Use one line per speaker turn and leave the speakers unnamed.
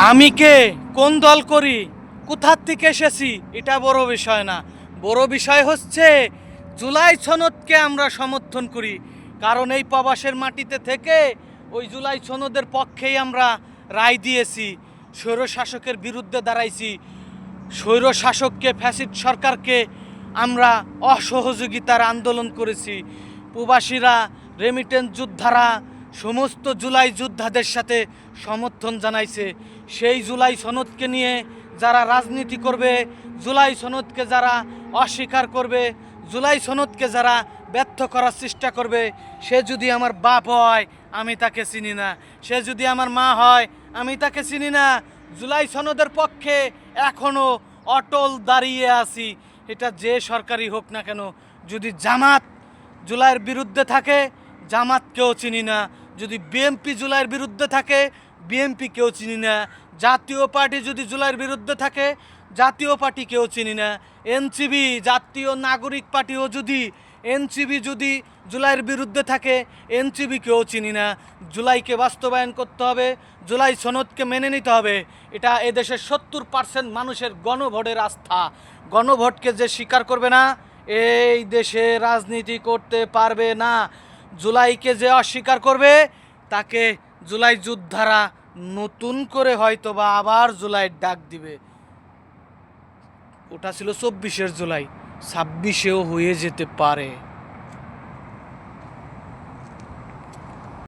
আমি কে, কোন দল করি, কোথার থেকে এসেছি, এটা বড় বিষয় না। বড় বিষয় হচ্ছে জুলাই সনদকে আমরা সমর্থন করি। কারণ এই প্রবাসের মাটিতে থেকে ওই জুলাই সনদের পক্ষেই আমরা রায় দিয়েছি, স্বৈরশাসকের বিরুদ্ধে দাঁড়াইছি। স্বৈরশাসককে, ফ্যাসিস্ট সরকারকে আমরা অসহযোগিতার আন্দোলন করেছি। প্রবাসীরা, রেমিটেন্স যোদ্ধারা সমস্ত জুলাই যোদ্ধাদের সাথে সমর্থন জানাইছে। সেই জুলাই সনদকে নিয়ে যারা রাজনীতি করবে, জুলাই সনদকে যারা অস্বীকার করবে, জুলাই সনদকে যারা ব্যর্থ করার চেষ্টা করবে, সে যদি আমার বাপ হয় আমি তাকে চিনি না, সে যদি আমার মা হয় আমি তাকে চিনি না। জুলাই সনদের পক্ষে এখনও অটল দাঁড়িয়ে আছি, এটা যে সরকারই হোক না কেন। যদি জামাত জুলাইয়ের বিরুদ্ধে থাকে, জামাতকেও চিনি না। যদি বিএনপি জুলাইয়ের বিরুদ্ধে থাকে, বিএনপিকেও চিনি না। জাতীয় পার্টি যদি জুলাইয়ের বিরুদ্ধে থাকে, জাতীয় পার্টিকেও চিনি না। এনসিবি, জাতীয় নাগরিক পার্টিও যদি, এনসিবি যদি জুলাইয়ের বিরুদ্ধে থাকে, এনসিবিকেও চিনি না। জুলাইকে বাস্তবায়ন করতে হবে, জুলাই সনদকে মেনে নিতে হবে। এটা এদেশের 70% মানুষের গণভোটের আস্থা। গণভোটকে যে স্বীকার করবে না, এই দেশে রাজনীতি করতে পারবে না। জুলাইকে যে অস্বীকার করবে, তাকে জুলাই যোদ্ধারা নতুন করে হয়তো বা আবার জুলাইয়ের ডাক দিবে। ওটা ছিল 24 জুলাই, 26-এও হয়ে যেতে পারে।